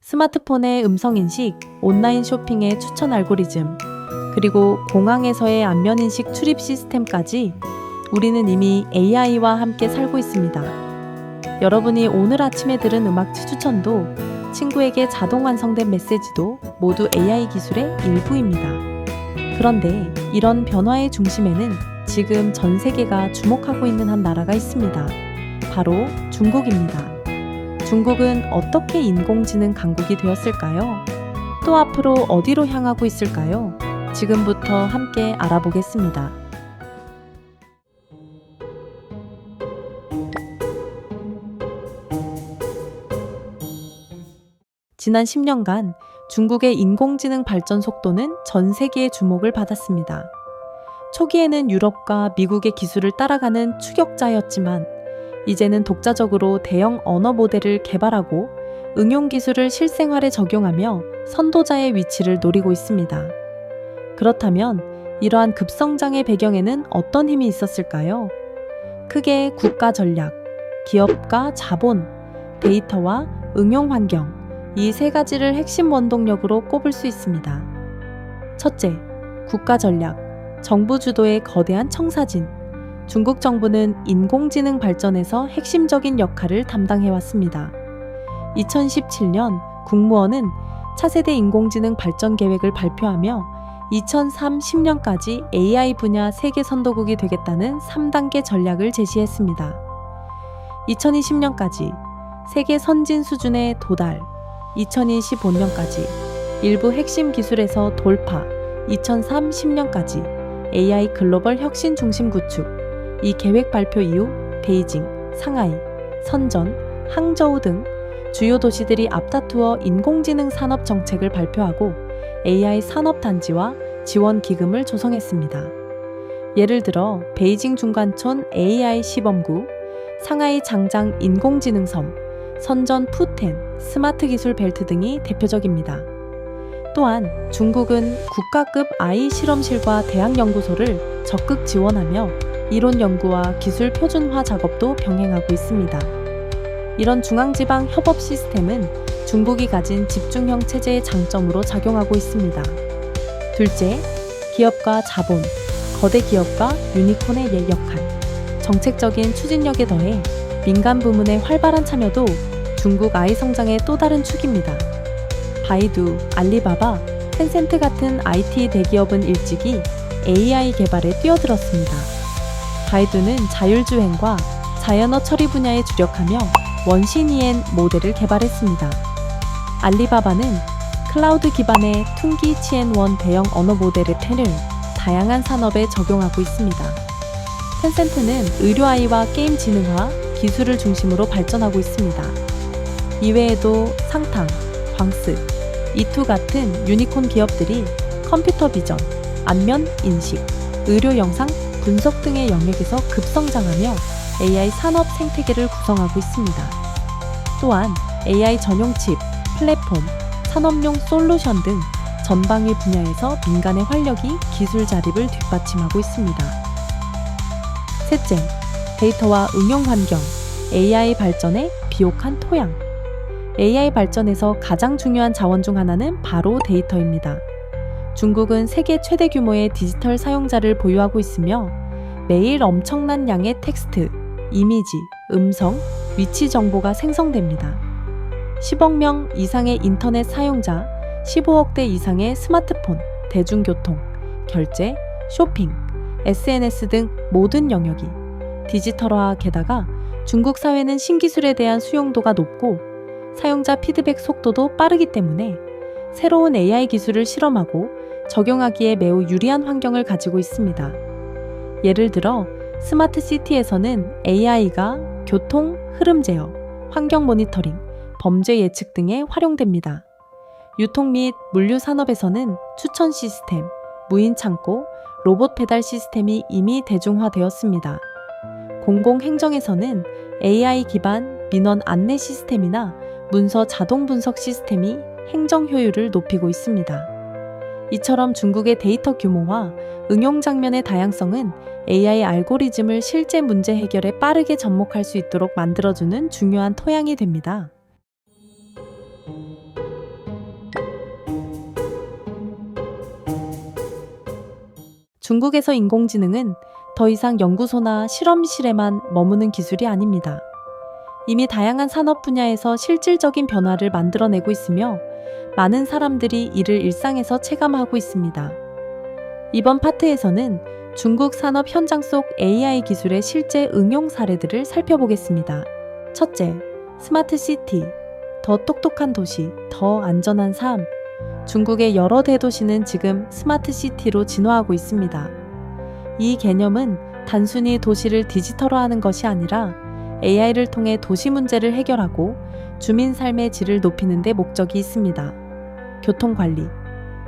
스마트폰의 음성인식, 온라인 쇼핑의 추천 알고리즘, 그리고 공항에서의 안면인식 출입 시스템까지 우리는 이미 AI와 함께 살고 있습니다. 여러분이 오늘 아침에 들은 음악 추천도 친구에게 자동 완성된 메시지도 모두 AI 기술의 일부입니다. 그런데 이런 변화의 중심에는 지금 전 세계가 주목하고 있는 한 나라가 있습니다. 바로 중국입니다. 중국은 어떻게 인공지능 강국이 되었을까요? 또 앞으로 어디로 향하고 있을까요? 지금부터 함께 알아보겠습니다. 지난 10년간 중국의 인공지능 발전 속도는 전 세계의 주목을 받았습니다. 초기에는 유럽과 미국의 기술을 따라가는 추격자였지만 이제는 독자적으로 대형 언어 모델을 개발하고 응용 기술을 실생활에 적용하며 선도자의 위치를 노리고 있습니다. 그렇다면 이러한 급성장의 배경에는 어떤 힘이 있었을까요? 크게 국가 전략, 기업가 자본, 데이터와 응용 환경, 이 세 가지를 핵심 원동력으로 꼽을 수 있습니다. 첫째, 국가 전략, 정부 주도의 거대한 청사진. 중국 정부는 인공지능 발전에서 핵심적인 역할을 담당해왔습니다. 2017년 국무원은 차세대 인공지능 발전 계획을 발표하며 2030년까지 AI 분야 세계 선도국이 되겠다는 3단계 전략을 제시했습니다. 2020년까지 세계 선진 수준에 도달, 2025년까지 일부 핵심 기술에서 돌파, 2030년까지 AI 글로벌 혁신 중심 구축. 이 계획 발표 이후 베이징, 상하이, 선전, 항저우 등 주요 도시들이 앞다투어 인공지능 산업 정책을 발표하고 AI 산업단지와 지원 기금을 조성했습니다. 예를 들어 베이징 중관촌 AI 시범구, 상하이 장장 인공지능섬, 선전 푸텐, 스마트 기술 벨트 등이 대표적입니다. 또한 중국은 국가급 AI 실험실과 대학 연구소를 적극 지원하며 이론 연구와 기술 표준화 작업도 병행하고 있습니다. 이런 중앙지방 협업 시스템은 중국이 가진 집중형 체제의 장점으로 작용하고 있습니다. 둘째, 기업과 자본, 거대 기업과 유니콘의 역할. 정책적인 추진력에 더해 민간 부문의 활발한 참여도 중국 AI 성장의 또 다른 축입니다. 바이두, 알리바바, 텐센트 같은 IT 대기업은 일찍이 AI 개발에 뛰어들었습니다. 바이두는 자율주행과 자연어 처리 분야에 주력하며 원시니엔 모델을 개발했습니다. 알리바바는 클라우드 기반의 퉁기 치엔1 대형 언어 모델의 텔을 다양한 산업에 적용하고 있습니다. 텐센트는 의료 AI와 게임 지능화, 기술을 중심으로 발전하고 있습니다. 이외에도 상탕, 광스, 이투 같은 유니콘 기업들이 컴퓨터 비전, 안면 인식, 의료 영상 분석 등의 영역에서 급성장하며 AI 산업 생태계를 구성하고 있습니다. 또한 AI 전용 칩, 플랫폼, 산업용 솔루션 등 전방위 분야에서 민간의 활력이 기술 자립을 뒷받침하고 있습니다. 셋째, 데이터와 응용 환경, AI 발전의 비옥한 토양. AI 발전에서 가장 중요한 자원 중 하나는 바로 데이터입니다. 중국은 세계 최대 규모의 디지털 사용자를 보유하고 있으며 매일 엄청난 양의 텍스트, 이미지, 음성, 위치 정보가 생성됩니다. 10억 명 이상의 인터넷 사용자, 15억 대 이상의 스마트폰, 대중교통, 결제, 쇼핑, SNS 등 모든 영역이 디지털화. 게다가 중국 사회는 신기술에 대한 수용도가 높고 사용자 피드백 속도도 빠르기 때문에 새로운 AI 기술을 실험하고 적용하기에 매우 유리한 환경을 가지고 있습니다. 예를 들어 스마트 시티에서는 AI가 교통, 흐름 제어, 환경 모니터링, 범죄 예측 등에 활용됩니다. 유통 및 물류 산업에서는 추천 시스템, 무인 창고, 로봇 배달 시스템이 이미 대중화되었습니다. 공공행정에서는 AI 기반 민원 안내 시스템이나 문서 자동 분석 시스템이 행정 효율을 높이고 있습니다. 이처럼 중국의 데이터 규모와 응용 장면의 다양성은 AI 알고리즘을 실제 문제 해결에 빠르게 접목할 수 있도록 만들어주는 중요한 토양이 됩니다. 중국에서 인공지능은 더 이상 연구소나 실험실에만 머무는 기술이 아닙니다. 이미 다양한 산업 분야에서 실질적인 변화를 만들어내고 있으며 많은 사람들이 이를 일상에서 체감하고 있습니다. 이번 파트에서는 중국 산업 현장 속 AI 기술의 실제 응용 사례들을 살펴보겠습니다. 첫째, 스마트 시티, 더 똑똑한 도시, 더 안전한 삶. 중국의 여러 대도시는 지금 스마트 시티로 진화하고 있습니다. 이 개념은 단순히 도시를 디지털화하는 것이 아니라 AI를 통해 도시 문제를 해결하고 주민 삶의 질을 높이는 데 목적이 있습니다. 교통관리,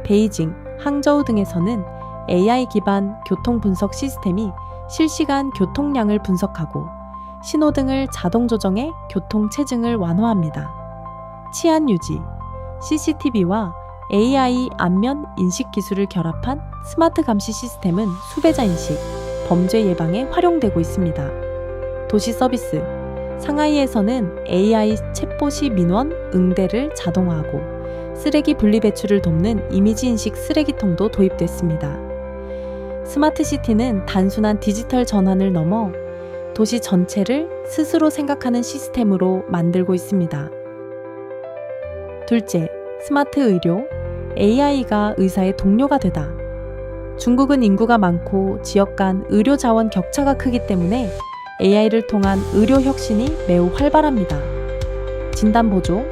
베이징, 항저우 등에서는 AI 기반 교통 분석 시스템이 실시간 교통량을 분석하고 신호등을 자동 조정해 교통 체증을 완화합니다. 치안 유지, CCTV와 AI 안면 인식 기술을 결합한 스마트 감시 시스템은 수배자 인식, 범죄 예방에 활용되고 있습니다. 도시 서비스, 상하이에서는 AI 챗봇이 민원, 응대를 자동화하고 쓰레기 분리 배출을 돕는 이미지 인식 쓰레기통도 도입됐습니다. 스마트 시티는 단순한 디지털 전환을 넘어 도시 전체를 스스로 생각하는 시스템으로 만들고 있습니다. 둘째, 스마트 의료, AI가 의사의 동료가 되다. 중국은 인구가 많고 지역 간 의료 자원 격차가 크기 때문에 AI를 통한 의료 혁신이 매우 활발합니다. 진단 보조,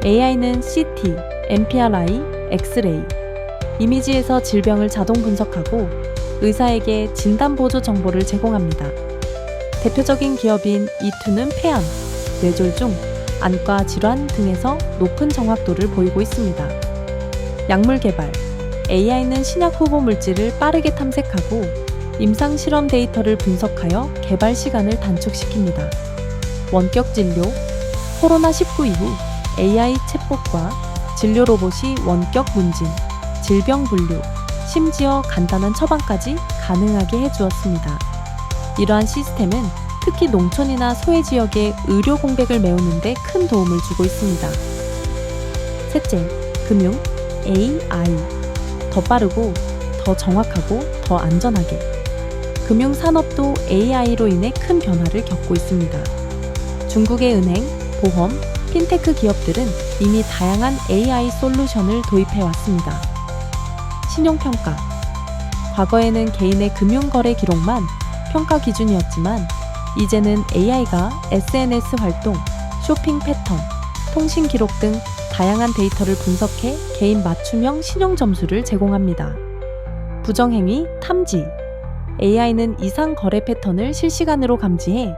AI는 CT, MPRI, 엑스레이, 이미지에서 질병을 자동 분석하고 의사에게 진단 보조 정보를 제공합니다. 대표적인 기업인 이투는 폐암, 뇌졸중, 안과 질환 등에서 높은 정확도를 보이고 있습니다. 약물 개발, AI는 신약 후보 물질을 빠르게 탐색하고 임상 실험 데이터를 분석하여 개발 시간을 단축시킵니다. 원격 진료, 코로나19 이후 AI 챗봇과 진료 로봇이 원격 문진, 질병 분류, 심지어 간단한 처방까지 가능하게 해주었습니다. 이러한 시스템은 특히 농촌이나 소외 지역의 의료 공백을 메우는 데 큰 도움을 주고 있습니다. 셋째, 금융, AI. 더 빠르고, 더 정확하고, 더 안전하게. 금융 산업도 AI로 인해 큰 변화를 겪고 있습니다. 중국의 은행, 보험, 핀테크 기업들은 이미 다양한 AI 솔루션을 도입해 왔습니다. 신용평가. 과거에는 개인의 금융거래 기록만 평가 기준이었지만 이제는 AI가 SNS 활동, 쇼핑 패턴, 통신 기록 등 다양한 데이터를 분석해 개인 맞춤형 신용 점수를 제공합니다. 부정행위, 탐지. AI는 이상 거래 패턴을 실시간으로 감지해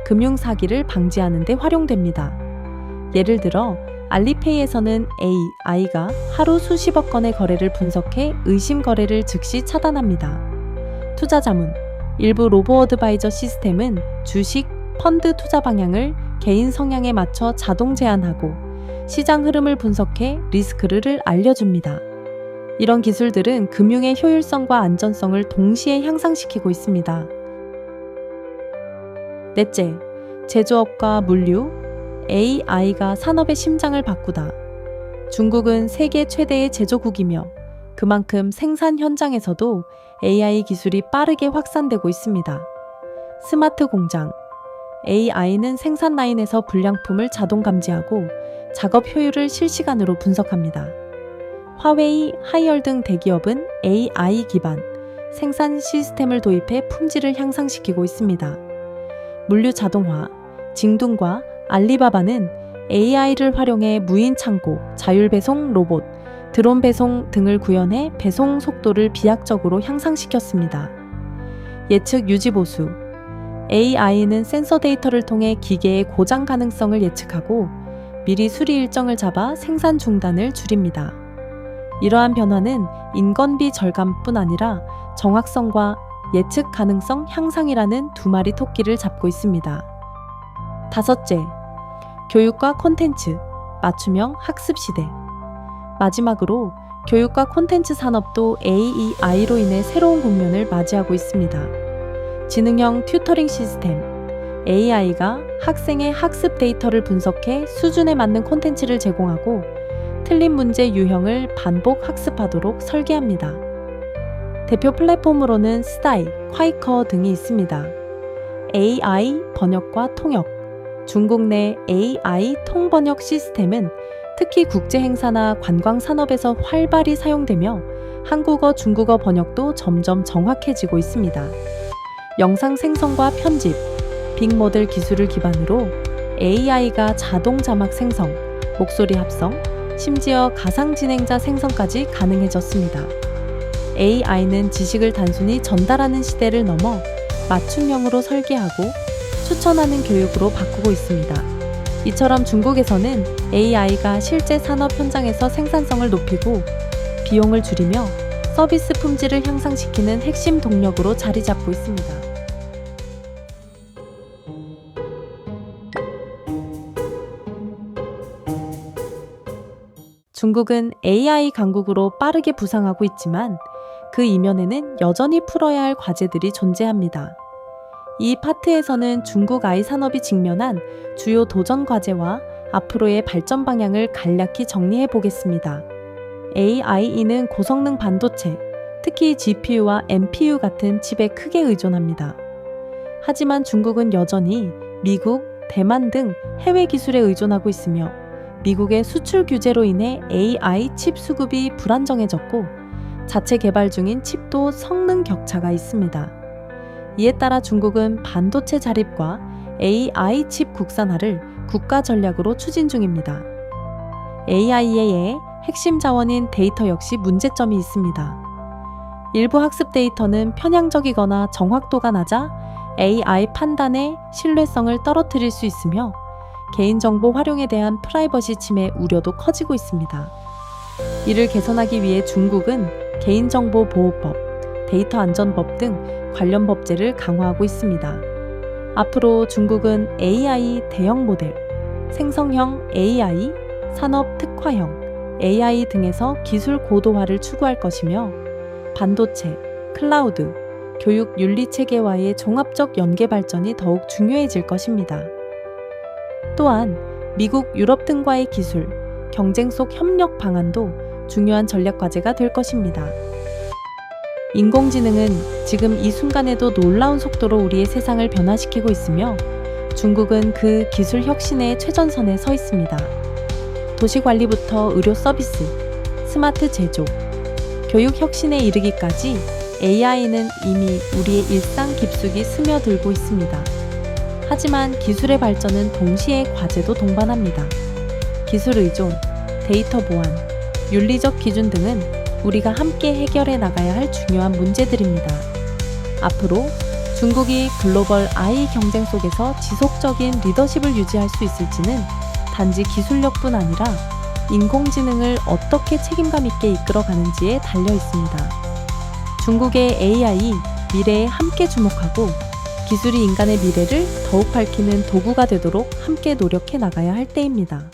금융 사기를 방지하는 데 활용됩니다. 예를 들어 알리페이에서는 AI가 하루 수십억 건의 거래를 분석해 의심 거래를 즉시 차단합니다. 투자 자문, 일부 로보 어드바이저 시스템은 주식, 펀드 투자 방향을 개인 성향에 맞춰 자동 제안하고 시장 흐름을 분석해 리스크를 알려줍니다. 이런 기술들은 금융의 효율성과 안전성을 동시에 향상시키고 있습니다. 넷째, 제조업과 물류, AI가 산업의 심장을 바꾸다. 중국은 세계 최대의 제조국이며 그만큼 생산 현장에서도 AI 기술이 빠르게 확산되고 있습니다. 스마트 공장, AI는 생산 라인에서 불량품을 자동 감지하고 작업 효율을 실시간으로 분석합니다. 화웨이, 하이얼 등 대기업은 AI 기반 생산 시스템을 도입해 품질을 향상시키고 있습니다. 물류 자동화, 징둥과 알리바바는 AI를 활용해 무인 창고, 자율 배송 로봇, 드론 배송 등을 구현해 배송 속도를 비약적으로 향상시켰습니다. 예측 유지 보수, AI는 센서 데이터를 통해 기계의 고장 가능성을 예측하고 미리 수리 일정을 잡아 생산 중단을 줄입니다. 이러한 변화는 인건비 절감뿐 아니라 정확성과 예측 가능성 향상이라는 두 마리 토끼를 잡고 있습니다. 다섯째, 교육과 콘텐츠, 맞춤형 학습 시대. 마지막으로 교육과 콘텐츠 산업도 AEI로 인해 새로운 국면을 맞이하고 있습니다. 지능형 튜터링 시스템, AI가 학생의 학습 데이터를 분석해 수준에 맞는 콘텐츠를 제공하고 틀린 문제 유형을 반복 학습하도록 설계합니다. 대표 플랫폼으로는 스타이, 콰이커 등이 있습니다. AI 번역과 통역, 중국 내 AI 통번역 시스템은 특히 국제 행사나 관광 산업에서 활발히 사용되며 한국어, 중국어 번역도 점점 정확해지고 있습니다. 영상 생성과 편집, 빅모델 기술을 기반으로 AI가 자동 자막 생성, 목소리 합성, 심지어 가상 진행자 생성까지 가능해졌습니다. AI는 지식을 단순히 전달하는 시대를 넘어 맞춤형으로 설계하고 추천하는 교육으로 바꾸고 있습니다. 이처럼 중국에서는 AI가 실제 산업 현장에서 생산성을 높이고 비용을 줄이며 서비스 품질을 향상시키는 핵심 동력으로 자리 잡고 있습니다. 중국은 AI 강국으로 빠르게 부상하고 있지만 그 이면에는 여전히 풀어야 할 과제들이 존재합니다. 이 파트에서는 중국 AI 산업이 직면한 주요 도전 과제와 앞으로의 발전 방향을 간략히 정리해 보겠습니다. AI는 고성능 반도체, 특히 GPU와 NPU 같은 칩에 크게 의존합니다. 하지만 중국은 여전히 미국, 대만 등 해외 기술에 의존하고 있으며 미국의 수출 규제로 인해 AI 칩 수급이 불안정해졌고 자체 개발 중인 칩도 성능 격차가 있습니다. 이에 따라 중국은 반도체 자립과 AI 칩 국산화를 국가 전략으로 추진 중입니다. AI의 핵심 자원인 데이터 역시 문제점이 있습니다. 일부 학습 데이터는 편향적이거나 정확도가 낮아 AI 판단의 신뢰성을 떨어뜨릴 수 있으며 개인정보 활용에 대한 프라이버시 침해 우려도 커지고 있습니다. 이를 개선하기 위해 중국은 개인정보보호법, 데이터안전법 등 관련 법제를 강화하고 있습니다. 앞으로 중국은 AI 대형 모델, 생성형 AI, 산업 특화형 AI 등에서 기술 고도화를 추구할 것이며 반도체, 클라우드, 교육 윤리 체계와의 종합적 연계 발전이 더욱 중요해질 것입니다. 또한 미국, 유럽 등과의 기술, 경쟁 속 협력 방안도 중요한 전략 과제가 될 것입니다. 인공지능은 지금 이 순간에도 놀라운 속도로 우리의 세상을 변화시키고 있으며 중국은 그 기술 혁신의 최전선에 서 있습니다. 도시 관리부터 의료 서비스, 스마트 제조, 교육 혁신에 이르기까지 AI는 이미 우리의 일상 깊숙이 스며들고 있습니다. 하지만 기술의 발전은 동시에 과제도 동반합니다. 기술 의존, 데이터 보안, 윤리적 기준 등은 우리가 함께 해결해 나가야 할 중요한 문제들입니다. 앞으로 중국이 글로벌 AI 경쟁 속에서 지속적인 리더십을 유지할 수 있을지는 단지 기술력뿐 아니라 인공지능을 어떻게 책임감 있게 이끌어가는지에 달려 있습니다. 중국의 AI 미래에 함께 주목하고 기술이 인간의 미래를 더욱 밝히는 도구가 되도록 함께 노력해 나가야 할 때입니다.